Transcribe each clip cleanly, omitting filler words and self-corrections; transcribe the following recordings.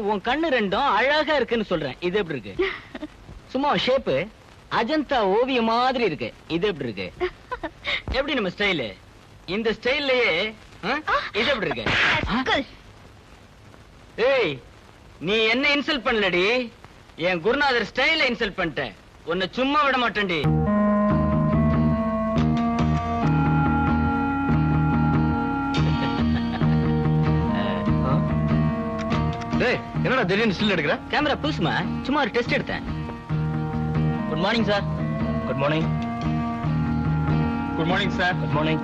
உன் கண்ணு ரெண்டும் அழகா இருக்குன்னு சொல்றேன். இது எப்படி இருக்கு? சும்மா ஷேப்பு அஜந்தா ஓவியம் மாதிரி இருக்கு. இது எப்படி இருக்கு? எப்படி நம்ம ஸ்டைலு? இந்த ஸ்டைல்லயே இது எப்படி இருக்கு? ஏய், நீ என்ன இன்சல்ட் பண்ணலடி, என் குருநாதர் ஸ்டைல இன்சல்ட் பண்ணிட்ட. உன்னை சும்மா விட மாட்டேன்டி. என்னடா திடீர்னு ஸ்டில் எடுக்கிற? கேமரா புதுசுமா, சும்மா ஒரு டெஸ்ட் எடுத்தேன். Good morning sir. Good morning. Good morning sir. Good morning.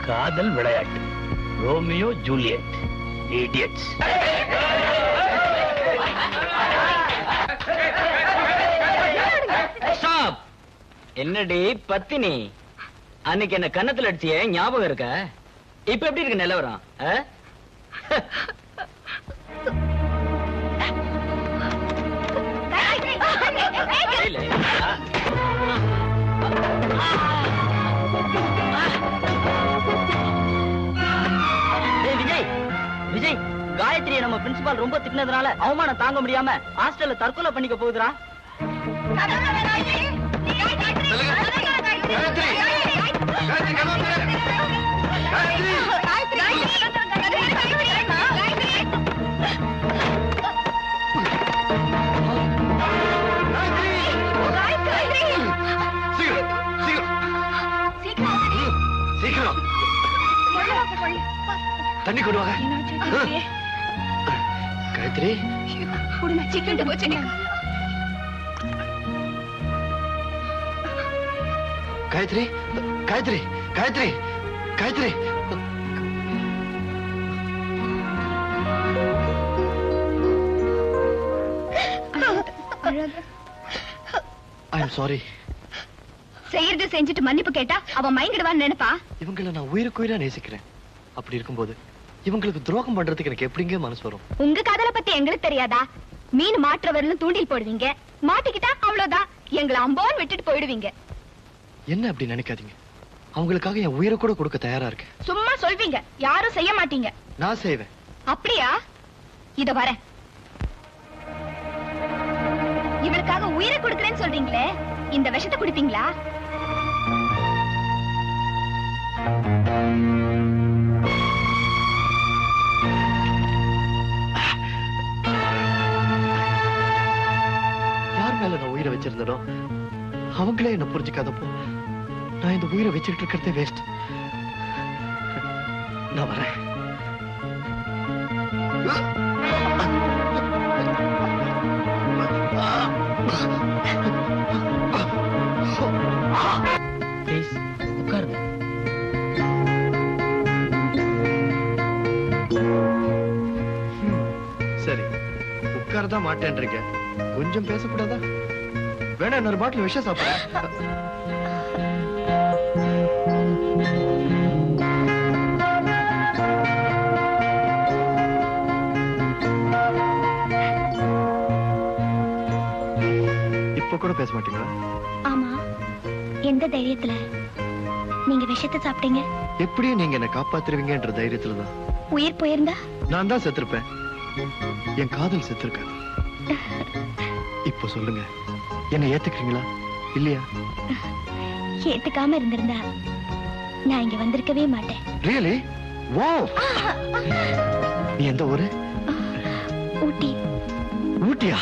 காதல் விளையாட்டு, ரோமியோ ஜூலியட், இடியட்ஸ். ஸ்டாப். என்னடி பத்தினி, அன்னைக்கு என்ன கன்னத்துல அடிச்சியே ஞாபகம் இருக்க? இப்ப எப்படி இருக்கு நிலவரம்? விஜய், விஜய், காயத்ரியை நம்ம பிரின்சிபால் ரொம்ப திட்டினதுனால அவமானம் தாங்க முடியாம ஹாஸ்டல்ல தற்கொலை பண்ணிக்க போகுதுரா. தண்ணி கொடுவாங்க. Gayathri, Gayathri, Gayathri, Gayathri, Gayathri. I am sorry. செய்யறது செஞ்சுட்டு மன்னிப்பு கேட்டா அவன் மயங்கிடுவான்னு நினைப்பா. இவங்களை நான் உயிருக்குயிரா நேசிக்கிறேன். அப்படி இருக்கும்போது இவங்களுக்கு துரோகம் பண்றதுக்கு எனக்கு எப்படிங்க மனசு வரும்? உங்க காதலை பத்தி எங்களுக்கு தெரியாதா? மீன் மாற்றவர்களும் தூண்டில் போடுவீங்க, மாட்டிக்கிட்டா அவ்வளவுதான், எங்களை அம்போன்னு விட்டுட்டு போயிடுவீங்க. என்ன அப்படி நினைக்காதீங்க. அவங்களுக்காக என் உயிரை கூட கொடுக்க தயாரா இருக்கேன். சும்மா சொல்வீங்க, யாரும் செய்ய மாட்டீங்க. நான் செய்வேன். அப்படியா? இத வர இவளுக்காக உயிரை கொடுக்கறேன்னு சொல்றீங்களே, இந்த விஷத்தை குடிப்பீங்களா? யார் மேல நான் உயிரை வச்சிருந்தனோ அவங்களே என்ன புரிஞ்சுக்காதப்போ நான் இந்த உயிரை வச்சுக்கிட்டு இருக்கிறதே வேஸ்ட். நான் வரேன். ப்ளீஸ் உட்காருங்க. சரி, உட்காரதான் மாட்டேன்றீங்க. கொஞ்சம் பேசக்கூடாதா? வேணா இன்னொரு பாட்டில் விஷம் சாப்பிட. இப்ப கூட பேச மாட்டீங்களா? ஆமா, எந்த தைரியத்துல நீங்க விஷத்தை சாப்பிட்டீங்க? எப்படியும் நீங்க என்ன காப்பாத்துருவீங்கன்ற தைரியத்துலதான். உயிர் போயிருந்தா நான் தான் செத்துருப்பேன். என் காதல் செத்துருக்காது. இப்ப சொல்லுங்க, என்ன ஏத்துக்கிறீங்களா இல்லையா? ஏத்துக்காம இருந்திருந்தா நான் இங்க வந்திருக்கவே மாட்டேன். ரியலி? வாவ். நீ எந்த ஊரு? ஊட்டி. ஊட்டியா?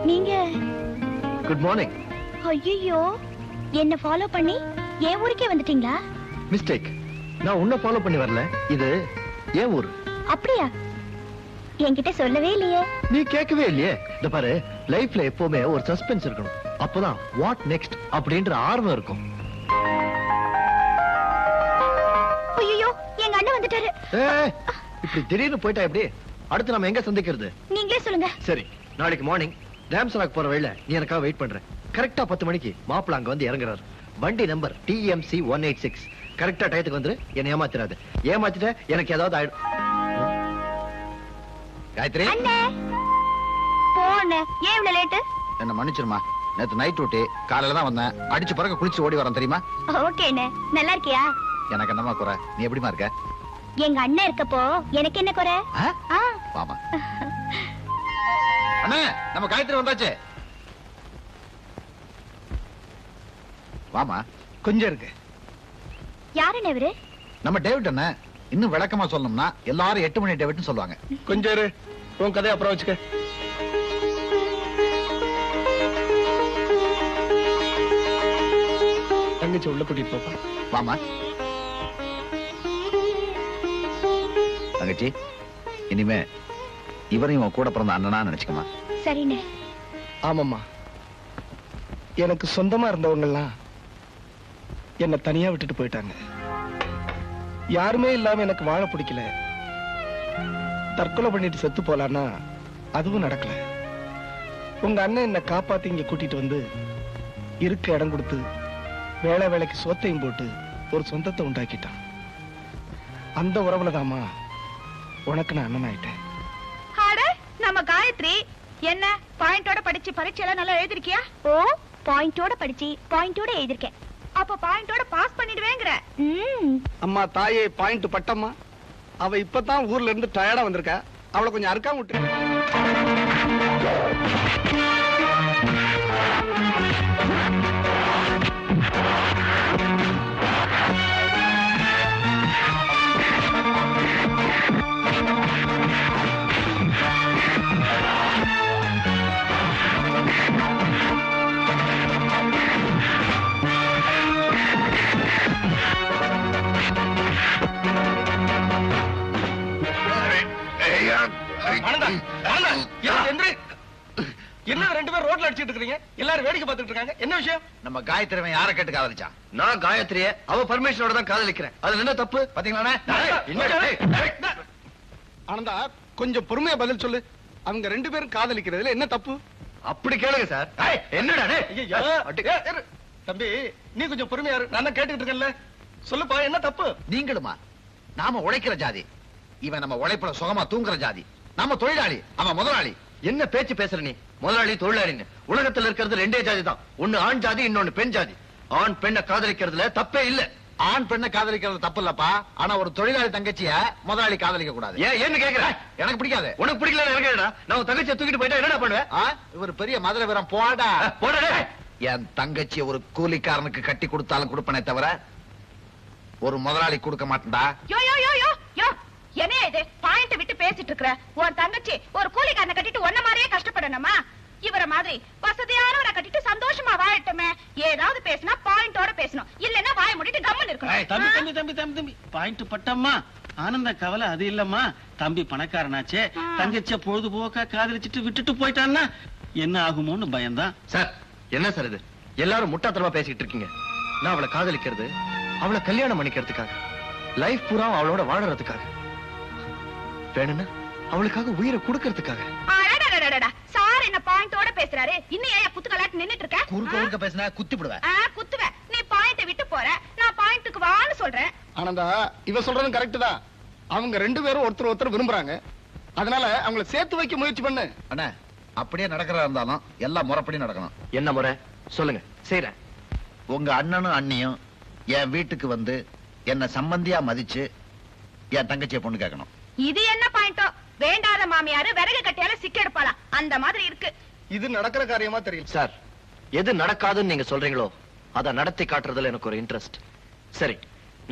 நீங்க? Good morning. ஐயோ, என்ன ஃபாலோ பண்ணி என் ஊருக்கே வந்துட்டீங்களா? மிஸ்டேக். நான் உன்னை ஃபாலோ பண்ணி வரல. இது ஏன் ஊரு. அப்படியா? என்கிட்ட சொல்லவே இல்லையே. நீ கேட்கவே இல்லையே. இந்த பாரு, லைஃப்ல எப்பவுமே ஒரு சஸ்பென்ஸ் இருக்கணும். அப்பதான் வாட் நெக்ஸ்ட் அப்படின்ற ஆர்வம் இருக்கும். ஐயோ, எங்க அண்ணன் வந்துட்டாரு. இப்படி திடீர்னு போயிட்டா எப்படி? அடுத்து நம்ம எங்க சந்திக்கிறது? நீங்களே சொல்லுங்க. சரி, நாளைக்கு மார்னிங் டேம்சலாக் போற வழியில நீ எனக்காக வெயிட் பண்ற. கரெக்டா 10 மணிக்கு மாப்பிள்ள அங்க வந்து இறங்குறாரு. வண்டி நம்பர் TMC 186. கரெக்டா டயத்துக்கு வந்துரு. என்ன ஏமாத்திராது. ஏமாத்திட்ட எனக்கு ஏதாவது ஆயிடும். காயத்ரி போன ஏன் இவ்வளவு லேட்டு? என்ன மன்னிச்சிருமா, நேத்து நைட் டியூட்டி, காலையில தான் வந்தேன். அடிச்சு பிறகு குளிச்சு ஓடி வரேன் தெரியுமா? ஓகேண்ணே. நல்லா இருக்கியா? எனக்கு என்னமா குறை? நீ எப்படிமா இருக்க? எங்க அண்ணன் இருக்கப்போ எனக்கு என்ன குறை? வாமா. அண்ணே, நம்ம காயத்ரி வந்தாச்சு. வாமா. கொஞ்சம் இருக்கு. யாருன்னு இவரு? நம்ம டேவிட் அண்ணே. இன்னும் விளக்கமா சொல்லணும்னா எல்லாரும் 8 மணி டேவிட்னு சொல்லுவாங்க. கொஞ்சம் இரு. உன் கதையை அப்புறம் வச்சுக்க. தங்கச்சி உள்ள கூட்டிட்டு போப்பா. வாமா. தங்கச்சி, இனிமே இவரையும் உன் கூட பிறந்த அண்ணனா நினைச்சுக்கமா. சரிண்ணே. ஆமாம்மா, எனக்கு சொந்தமா இருந்தவங்கெல்லாம் என்ன தனியா விட்டுட்டு போயிட்டாங்க. யாருமே இல்லாம எனக்கு வாழ பிடிக்கல. தற்கொலை பண்ணிட்டு செத்து போலான்னா அதுவும் நடக்கல. உங்க அண்ணன் என்ன காப்பாத்தி இங்க கூட்டிட்டு வந்து இருக்க இடம் கொடுத்து வேலை வேலைக்கு சோத்தையும் போட்டு ஒரு சொந்தத்தை உண்டாக்கிட்டான். அந்த உறவுலதாம்மா உனக்கு நான் அண்ணன் ஆயிட்டேன். நம்ம காயத்ரி என்ன பாயிண்டோட படிச்சு பரீட்சையெல்லாம் நல்லா எழுதிருக்கியா? ஓ, பாயிண்டோட படிச்சு பாயிண்டோட எழுதிருக்கேன். அப்ப பாயிண்டோட பாஸ் பண்ணிடுவேங்கற? அம்மா தாயே பாயிண்ட் பட்டம்மா. அவ இப்பதான் ஊர்ல இருந்து டயர்டா வந்திருக்கா. அவளை கொஞ்சம் அறுக்காம விட்டு. என்ன ரெண்டு பேரும் ரோட்ல அடிச்சிட்டு இருக்கீங்க? எல்லாரும் வேடிக்கை பார்த்துட்டு இருக்காங்க. என்ன விஷயம்? நம்ம காயத்ரி யாரை கேட்டு காதலிச்சான்? நான் காயத்ரிய அவ பர்மிஷனோட தான் காதலிக்கிறேன். அதுல என்ன தப்பு? பாத்தீங்களா? ஆனந்தா, கொஞ்சம் பொறுமையா பதில் சொல்லு. அவங்க ரெண்டு பேரும் காதலிக்கிறதுல என்ன தப்பு? அப்படி கேளுங்க சார். என்னடா தம்பி, நீ கொஞ்சம் பொறுமையா இரு. நான் கேட்டுக்கிட்டு இருக்கேன்ல. சொல்லுப்பா, என்ன தப்பு? நீங்களுமா? நாம உழைக்கிற ஜாதி, இவன் நம்ம உழைப்புல சுகமா தூங்குற ஜாதி. நாம தொழிலாளி, அவன் முதலாளி. என்ன பேச்சு பேசுற நீ? முதலாளி தொழிலாளின்னு உலகத்துல இருக்கிறது ரெண்டே ஜாதி தான். ஒண்ணு ஆண் ஜாதி, இன்னொன்னு பெண் ஜாதி. ஆண் பெண்ணை காதலிக்கிறதுல தப்பே இல்ல. ஆண் பெண்ணை காதலிக்கிறது தப்பு இல்லப்பா. ஆனா ஒரு தொழிலாளி தங்கச்சிய முதலாளி காதலிக்க கூடாது. ஏன்னு கேக்குற? எனக்கு பிடிக்காது. உனக்கு பிடிக்கல எனக்கு நான் தங்கச்சியை தூக்கிட்டு போயிட்டா என்னடா பண்ணுவேன்? இவர் பெரிய மதுரை வீரம். போடா போடா. என் தங்கச்சியை ஒரு கூலிக்காரனுக்கு கட்டி கொடுத்தாலும் கொடுப்பனே தவிர ஒரு முதலாளி கொடுக்க மாட்டேன்டா. யோ யோ யோ யோ யோ, என்ன இது? பாயிண்ட் விட்டு பேசிட்டு இருக்கற? உன் தங்கச்சி ஒரு கூலிக்காரனை கட்டிட்டு ஒன்ன மாதிரியே கஷ்டப்படணுமா? இவர மாதிரி வசதியானவரை கட்டிட்டு சந்தோஷமா வாழட்டுமே. ஏதாவது பேசினா பாயிண்டோட பேசணும், இல்லன்னா வாய மூடிட்டு கம்முன்னு இருக்கணும். தம்பி தம்பி தம்பி தம்பி தம்பி பாயிண்ட் பட்டம்மா. ஆனந்த கவலை அது இல்லம்மா. தம்பி பணக்காரனாச்சே, தங்கச்சிய பொழுதுபோக்கா காதலிச்சிட்டு விட்டுட்டு போயிட்டான்னா என்ன ஆகுமோன்னு பயந்தான். சார், என்ன சார் இது? எல்லாரும் முட்டாத்தனமா பேசிட்டு இருக்கீங்க. நான் அவளை காதலிக்கிறது அவளை கல்யாணம் பண்ணிக்கிறதுக்காக, லைஃப் பூரா அவளோட வாழறதுக்காக, வேணும்னா அவளுக்காக உயிரை கொடுக்கறதுக்காக. சார் என்ன பாயிண்டோட பேசுறாரு? இன்னும் ஏன் குத்து கலாட்டு நின்னுட்டு இருக்க? குறுக்க பேசினா குத்தி விடுவேன். குத்துவேன். நீ பாயிண்ட் விட்டு போற, நான் பாயிண்ட்டுக்கு வான்னு சொல்றேன். ஆனந்தா, இவ சொல்றதும் கரெக்ட் தான். அவங்க ரெண்டு பேரும் ஒருத்தர் ஒருத்தர் விரும்புறாங்க. அதனால அவங்கள சேர்த்து வைக்க முயற்சி பண்ணு. அண்ணா, அப்படியே நடக்கிறதா இருந்தாலும் எல்லாம் முறைப்படி நடக்கணும். என்ன முறை சொல்லுங்க, செய்றேன். உங்க அண்ணனும் அண்ணியும் என் வீட்டுக்கு வந்து என்ன சம்பந்தியா மதிச்சு என் தங்கச்சியை பொண்ணு கேட்கணும். இது என்ன பாயிண்டோ? வேண்டாத மாமியாரு விறகு கட்டியால சிக்கெடுப்பாளா? அந்த மாதிரி இருக்கு. இது நடக்கிற காரியமா தெரியல சார். எது நடக்காதுன்னு நீங்க சொல்றீங்களோ அத நடத்தி காட்டுறதுல எனக்கு ஒரு இன்ட்ரெஸ்ட். சரி,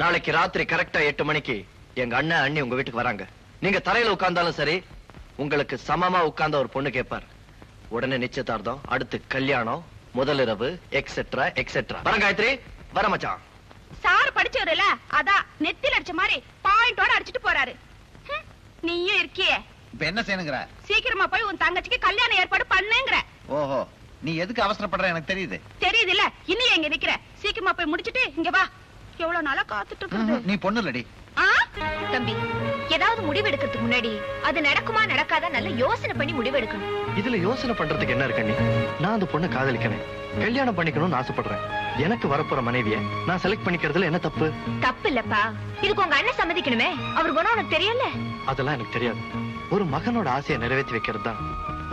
நாளைக்கு ராத்திரி கரெக்டா 8 மணிக்கு எங்க அண்ணன் அண்ணி உங்க வீட்டுக்கு வராங்க. நீங்க தரையில உட்கார்ந்தாலும் சரி, உங்களுக்கு சமமா உட்கார்ந்த ஒரு பொண்ணு கேட்பார். உடனே நிச்சயதார்த்தம், அடுத்து கல்யாணம், முதல் இரவு, எக்ஸெட்ரா எக்ஸெட்ரா. வர காயத்ரி, வர மச்சான். சார் படிச்சவருல, அதான் நெத்தில அடிச்ச மாதிரி பாயிண்டோட அடிச்சிட்டு போறாரு. நீயும் இருக்கியே. இப்ப என்ன செய்யணுங்கிற? சீக்கிரமா போய் உன் தங்கச்சிக்கு கல்யாண ஏற்பாடு பண்ணுங்கற. ஓஹோ, நீ எதுக்கு அவசரப்படுற எனக்கு தெரியுது. தெரியுது இல்ல? இன்னும் எங்க நிக்கிற? சீக்கிரமா போய் முடிச்சிட்டு இங்க வா. எவ்வளவு நாளா காத்துட்டு இருக்குது. நீ பொண்ணு இல்லடி. தம்பி, ஏதாவது முடிவு எடுக்கிறதுக்கு முன்னாடி அது நடக்குமா நடக்காதா நல்ல யோசனை பண்ணி முடிவு எடுக்கணும். இதுல யோசனை பண்றதுக்கு என்ன இருக்கு? நான் அந்த பொண்ணை காதலிக்கிறேன், கல்யாணம் பண்ணிக்கணும்னு ஆசைப்படுறேன். எனக்கு வரப்போற மனைவிய நான் செலக்ட் பண்ணிக்கிறதுல என்ன தப்பு? தப்பு இல்லப்பா, இதுக்கு உங்க அண்ணன் சம்மதிக்கணுமே. அவர் குணம் உனக்கு தெரியல. அதெல்லாம் எனக்கு தெரியாது. ஒரு மகனோட ஆசையை நிறைவேற்றி வைக்கிறது தான்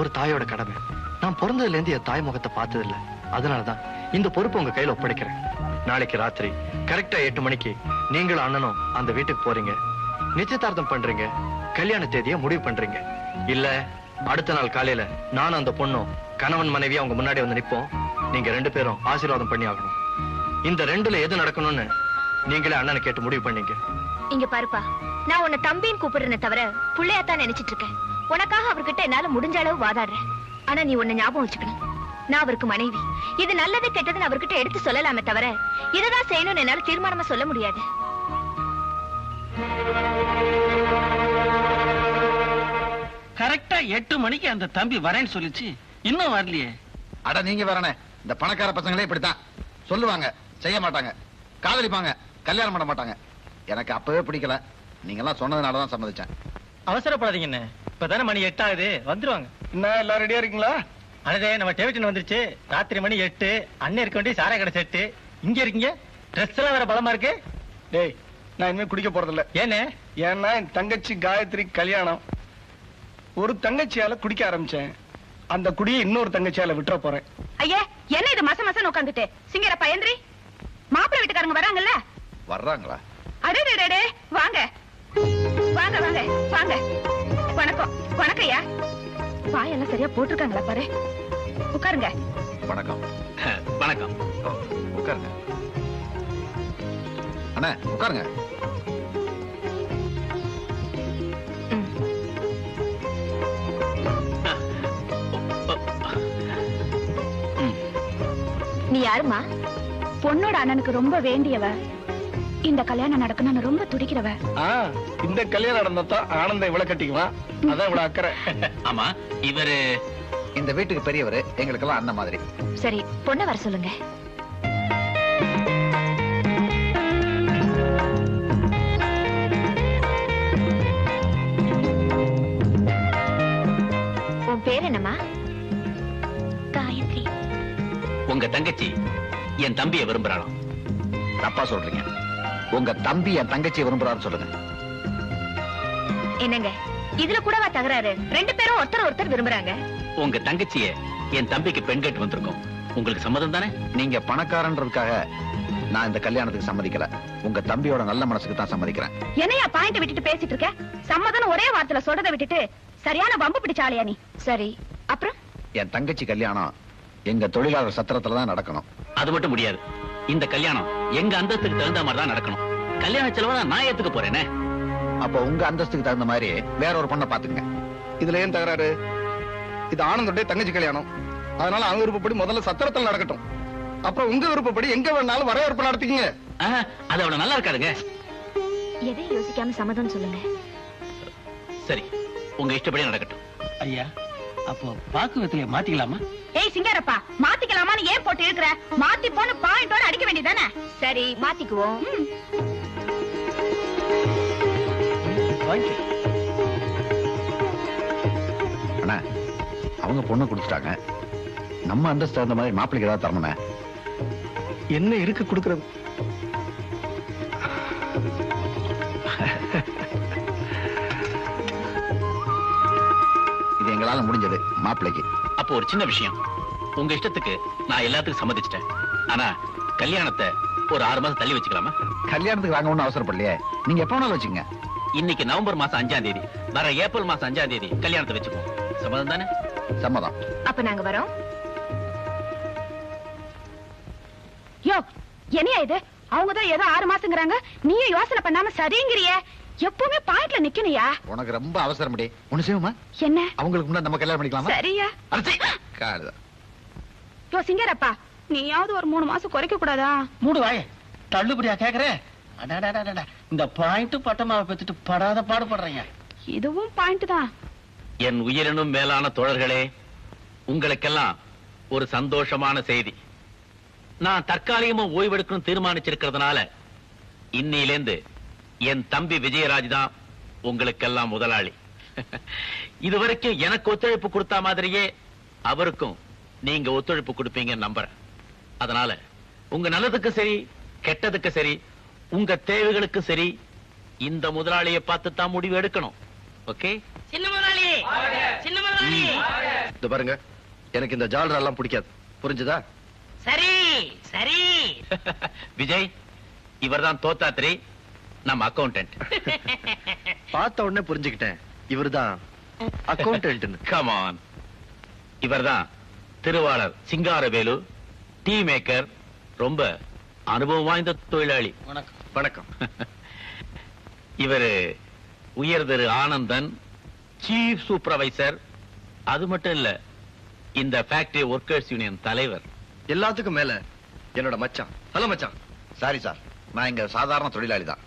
ஒரு தாயோட கடமை. நான் பிறந்ததுல இருந்து என் தாய் முகத்தை பார்த்தது இல்ல. அதனாலதான் இந்த பொறுப்பு உங்க கையில ஒப்படைக்கிறேன். நாளைக்கு ராத்திரி கரெக்டா 8 மணிக்கு நீங்களும் அண்ணனும் அந்த வீட்டுக்கு போறீங்க. நிச்சயதார்த்தம் பண்றீங்க. கல்யாண தேதியை முடிவு பண்றீங்க. இல்ல அடுத்த நாள் காலையில நானும் அந்த பொண்ணும் கணவன் மனைவியா அவங்க முன்னாடி வந்து நிப்போம். நீங்க 2 பேரும் ஆசீர்வாதம் பண்ணி ஆகணும். இந்த 2ல எது நடக்கணும்னு நீங்களே அண்ணனை கேட்டு முடிவு பண்ணீங்க. இங்க பாருப்பா, நான் உன்னை தம்பின்னு கூப்பிடுறேனே தவிர புள்ளையாத்தான் நினைச்சிட்டு இருக்கேன். உனக்காக அவர்கிட்ட என்னால முடிஞ்ச அளவு வாதாடுறேன். ஆனா நீ உன்னை ஞாபகம் வச்சுக்கணும், நான் அவருக்கு மனைவி. இது நல்லது கெட்டதுன்னு அவர்கிட்ட எடுத்து சொல்லலாமே தவிர இதுதான் செய்யணும்னு என்னால தீர்மானமா சொல்ல முடியாது. கரெக்டா 8 மணிக்கு அந்த தம்பி வரேன்னு சொல்லிச்சு, இன்னும் வரலையே. அட நீங்க வரனே, இந்த பணக்கார பசங்களே இப்படித்தான் சொல்லுவாங்க, செய்ய மாட்டாங்க, காதலிப்பாங்க, கல்யாணம் பண்ண மாட்டாங்க. எனக்கு அப்பவே பிடிக்கல. நீங்க எல்லாம் சொன்னதுனாலதான் சம்மதிச்சேன். அவசரப்படாதீங்கண்ணே, இப்பதானே மணி 8 ஆகுது, வந்துருவாங்க. என்ன எல்லாம் ரெடியா இருக்கீங்களா? அடதே, நம்ம டேவிட்டன் வந்துருச்சு. ராத்திரி மணி 8. அண்ணன் இருக்க வேண்டிய சாராய கடை செட்டு. இங்க இருக்கீங்க, ட்ரெஸ் எல்லாம் வேற பலமா இருக்கு. டேய், நான் இனிமே குடிக்க போறதில்ல. ஏன்னு? ஏன்னா என் தங்கச்சி காயத்ரி கல்யாணம். ஒரு தங்கச்சியால குடிக்க ஆரம்பிச்சேன். அந்த குடியை இன்னொரு தங்கச்சியால விட்டுற போறேன். ஐயா, என்ன இது மச மசன்னு உட்காந்துட்டு? சிங்கரப்பா எந்திரி. மாப்பிள்ளை வீட்டுக்காரங்க வராங்கல்ல? வர்றாங்களா? அடே, வாங்க வாங்க வாங்க வாங்க. வணக்கம். வணக்கம் ஐயா. பாயெல்லாம் சரியா போட்டிருக்காங்களா பாரு. உட்காருங்க. வணக்கம். வணக்கம். உட்காருங்க அண்ணா, உட்காருங்க. நீ யாருமா? பொண்ணோட அண்ணனுக்கு ரொம்ப வேண்டியவ. இந்த கல்யாணம் நடக்கணும்னு ரொம்ப துடிக்கிறவ. இந்த கல்யாணம் நடந்தா ஆனந்த இவ்வளவு கட்டிக்குவான். அதான் இவ்வளவு அக்கறை. ஆமா, இவரு இந்த வீட்டுக்கு பெரியவர், எங்களுக்கெல்லாம் அண்ணன் மாதிரி. சரி, பொண்ணை வர சொல்லுங்க. உன் பேர் என்னம்மா? காயத்ரி. உங்க தங்கச்சி என் தம்பியை விரும்புறாளாம். தப்பா சொல்றீங்க. உங்க தம்பி என் தங்கச்சியை விரும்புறான்னு சொல்லுங்க. என்னங்க, இதுல கூடவா தகராறு? 2 பேரும் ஒருத்தர் விரும்புறாங்க. உங்க தங்கச்சிய என் தம்பிக்கு பெண் கேட்டு வந்திருக்கோம். உங்களுக்கு சம்மதம் தானே? நீங்க பணக்காரன்றதுக்காக நான் இந்த கல்யாணத்துக்கு சம்மதிக்கல. உங்க தம்பியோட நல்ல மனசுக்கு தான் சம்மதிக்கிறேன். என்னையா பாயிண்ட் விட்டுட்டு பேசிட்டு இருக்க? சம்மதம் ஒரே வார்த்தையில சொல்றதை விட்டுட்டு சரியான வம்பு பிடிச்சாலியா நீ? சரி, அப்புறம்? என் தங்கச்சி கல்யாணம் எங்க தொழிலாளர் சத்திரத்துல தான் நடக்கணும். அது மட்டும் முடியாது. இந்த கல்யாணம் எங்க அந்தஸ்துக்கு தகுந்த மாதிரி தான் நடக்கணும். கல்யாண செலவை நான் ஏத்துக்க போறேனே. அப்ப உங்க அந்தஸ்துக்கு தகுந்த மாதிரி வேற ஒரு பொண்ணை பாத்துக்கங்க. இதுல ஏன் தகராறு? இது ஆனந்தோடைய தங்கச்சி கல்யாணம். அதனால அவங்க விருப்பப்படி முதல்ல சத்திரத்தில் நடக்கட்டும். அப்புறம் உங்க விருப்பப்படி எங்க வேணாலும் வரவேற்பு நடத்திக்கங்க. அது அவ்வளவு நல்லா இருக்காதுங்க. எதையும் யோசிக்காம சம்மதம் சொல்லுங்க. சரி, உங்க இஷ்டப்படி நடக்கட்டும். ஐயா, அப்போ பாக்குவத்திலே மாத்திக்கலாமா? ஏய் சிங்கரப்பா, மாத்திக்கலாமான்னு ஏன் போட்டு இருக்கிற? மாத்தி போன்னு பாயிண்டோட அடிக்க வேண்டியதானே? சரி, மாத்திக்குவோம். அண்ணா, அவங்க பொண்ணு கொடுத்துட்டாங்க. நம்ம அந்தஸ்து தகுந்த மாதிரி மாப்பிள்ளைக்கு ஏதாவது தரணுமே. என்ன இருக்கு கொடுக்கறது? இது எங்களால முடிஞ்சது மாப்பிள்ளைக்கு. அப்போ ஒரு சின்ன விஷயம். உங்க இஷ்டத்துக்கு நான் எல்லாத்துக்கும் சம்மதிச்சிட்டேன். ஆனா கல்யாணத்தை ஒரு 6 மாசம் தள்ளி வச்சுக்கலாமா? கல்யாணத்துக்கு வாங்க ஒண்ணும் அவசரப்படலையே. நீங்க எப்ப வேணாலும் வச்சுங்க. இன்னைக்கு நவம்பர் மாசம் 5ஆம் தேதி, வர ஏப்ரல் மாசம் 5ஆம் தேதி கல்யாணத்தை வச்சுக்குவோம். சம்மதம் தானே? சம்மதம். அப்ப நாங்க வரோம். யோ, என்னையா இது? அவங்கதான் ஏதோ 6 மாசங்கிறாங்க, நீயும் யோசனை பண்ணாம சரிங்கிறியே. எப்பவுமே பாயிண்ட்ல நிக்கணையா? உனக்கு ரொம்ப அவசரம் முடி. ஒண்ணு செய்வோமா? என்ன? அவங்களுக்கு முன்னாடி நம்ம கல்யாணம் பண்ணிக்கலாமா? சரியா? காடுதான். யோ சிங்கரப்பா, நீயாவது ஒரு 3 மாசம் குறைக்க கூடாதா? மூடு வாய, தள்ளுபடியா கேக்குற? இந்த பாயிண்ட் பட்டமாவை பெத்துட்டு படாத பாடுபடுறீங்க. இதுவும் பாயிண்ட் தான். என் உயிரினும் மேலான தோழர்களே, உங்களுக்கெல்லாம் ஒரு சந்தோஷமான செய்தி. நான் தற்காலிகமா ஓய்வெடுக்கணும் தீர்மானிச்சிருக்கிறதுனால இன்னிலேந்து என் தம்பி விஜயராஜ் தான் உங்களுக்கெல்லாம் முதலாளி. இதுவரைக்கும் எனக்கு ஒத்துழைப்பு கொடுத்த மாதிரியே அவருக்கும் நீங்க ஒத்துழைப்பு கொடுப்பீங்கன்னு நம்புறேன். அதனால உங்க நல்லதுக்கு சரி கெட்டதுக்கு சரி உங்க தேவைகளுக்கு சரி இந்த முதலாளியை பார்த்து தான் முடிவு எடுக்கணும். ஓகே? சின்ன முதலாளி, சின்ன முதலாளி. இந்த பாருங்க, எனக்கு இந்த ஜாலரா எல்லாம் பிடிக்காது. புரிஞ்சுதா? சரி சரி. விஜய், இவர்தான் தோத்தாத்ரி, நம்ம அக்கௌண்டன்ட். பார்த்த உடனே புரிஞ்சுக்கிட்டேன், இவர்தான் அக்கௌண்டன்ட். Come on. இவர்தான் திருவாளர் சிங்காரவேலு, டீ மேக்கர், ரொம்ப அனுபவம் வாய்ந்த தொழிலாளி. வணக்கம். வணக்கம். இவரு உயர் திரு ஆனந்தன், சீஃப் சூப்பர்வைசர். அது மட்டும் இல்ல, இந்த ஃபேக்டரி ஒர்க்கர்ஸ் யூனியன் தலைவர். எல்லாத்துக்கும் மேல என்னோட மச்சான். ஹலோ மச்சான். சாரி சார், நான் இங்க சாதாரண தொழிலாளி தான்.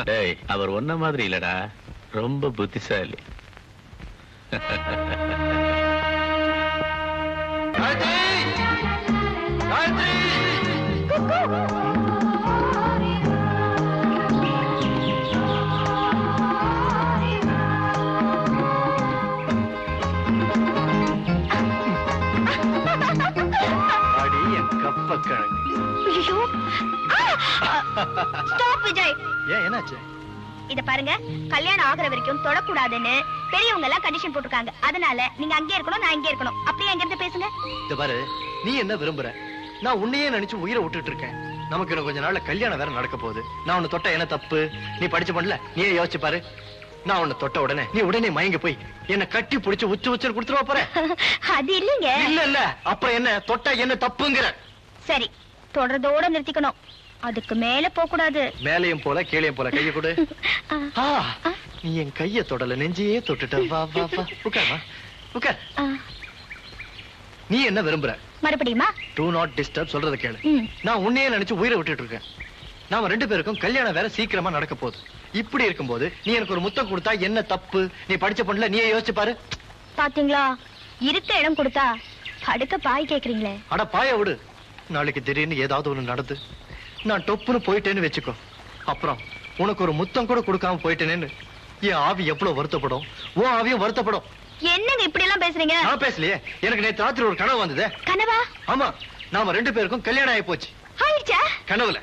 டேய், அவர் ஒன்ன மாதிரி இல்லடா, ரொம்ப புத்திசாலி. அடி என் கப்பக்கிழங்கு. ஐயோ! ஸ்டாப் விஜய். ஏன், என்னாச்சு? இத பாருங்க, கல்யாணம் ஆகுற வரைக்கும் தொடக்கூடாதுன்னு பெரியவங்க எல்லாம் கண்டிஷன் போட்டுருக்காங்க. அதனால நீங்க அங்கே இருக்கணும், நான் இங்கே இருக்கணும். அப்படியே அங்க இருந்து பேசுங்க. இந்த பாரு, நீ என்ன விரும்புற? நான் உன்னையே நினைச்சு உயிரை விட்டுட்டு இருக்கேன். நமக்கு இன்னும் கொஞ்ச நாள்ல கல்யாணம் வேற நடக்க போகுது. நான் உன்னை தொட்ட என்ன தப்பு? நீ படிச்சு பண்ணல, நீயே யோசிச்சு பாரு. நான் உன்னை தொட்ட உடனே நீ உடனே மயங்கி போய் என்ன கட்டி பிடிச்சு உச்சு உச்சு கொடுத்துருவா போற. அது இல்லைங்க. இல்ல இல்ல, அப்புறம் என்ன தொட்டா என்ன தப்புங்கிற? சரி, தொடர்றதோட நிறுத்திக்கணும். அதுக்கு மேல போக கூடாது. மேலையும் போல கீழையும் போல கைய கொடு. ஆ, நீ என் கைய தொடல, நெஞ்சையே தொட்டுட்ட. வா வா வா, உட்கார்மா, உட்கார். நீ என்ன விரும்புற? மறுபடியுமா? டூ நாட் டிஸ்டர்ப் சொல்றத கேளு. ம். நான் உன்னையே நினைச்சு உயிரை விட்டுட்டு இருக்கேன். நாம ரெண்டு பேருக்கும் கல்யாணம் வேற சீக்கிரமா நடக்க போகுது. இப்படி இருக்கும்போது நீ எனக்கு ஒரு முத்தம் கொடுத்தா என்ன தப்பு? நீ படிச்ச பொண்ணுல, நீயே யோசிச்சு பாரு. பாத்தீங்களா, இருக்க இடம் கொடுத்தா படுக்க பாய் கேக்குறீங்களே. அட பாய விடு. நாளைக்கு திடீர்னு ஏதாவது ஒண்ணு நடந்து நான் டொப்புன்னு போயிட்டேன்னு வச்சுக்கோ. அப்புறம் உனக்கு ஒரு முத்தம் கூட கொடுக்காம போயிட்டேன்னு என் ஆவி எவ்வளவு வருத்தப்படும், உன் ஆவியும் வருத்தப்படும். என்னங்க இப்படி எல்லாம் பேசுறீங்க? நான் பேசலையே, எனக்கு நேத்து ராத்திரி ஒரு கனவு வந்ததே. கனவா? ஆமா, நாம ரெண்டு பேருக்கும் கல்யாணம் ஆகி போச்சு. ஆயிடுச்சா? கனவுல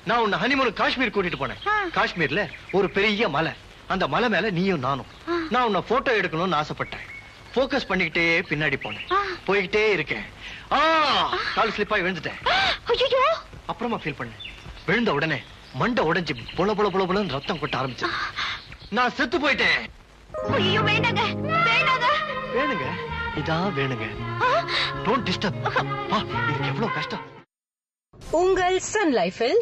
நான் உன்னை ஹனிமூன் காஷ்மீர் கூட்டிட்டு போனேன். காஷ்மீர்ல ஒரு பெரிய மலை, அந்த மலை மேல நீயும் நானும். நான் உன்னை போட்டோ எடுக்கணும்னு ஆசைப்பட்டேன். போக்கஸ் பண்ணிக்கிட்டே பின்னாடி போனேன். போய்கிட்டே இருக்கேன். கால் ஸ்லிப்பாய் விழுந்துட்டேன். ஐயோ! அப்புறமா ஃபீல் பண்ணேன். விழுந்த உடனே மண்டை உடைஞ்சு பொல பொல பொல பொலன்னு ரத்தம் கொட்ட ஆரம்பிச்சு. நான் செத்து போயிட்டேன். ஐயோ, வேண்டாங்க வேண்டாங்க. வேணுங்க, இதான் வேணுங்க. Don't disturb. இதுக்கு எவ்வளவு கஷ்டம். உங்கள் சன் லைஃபில்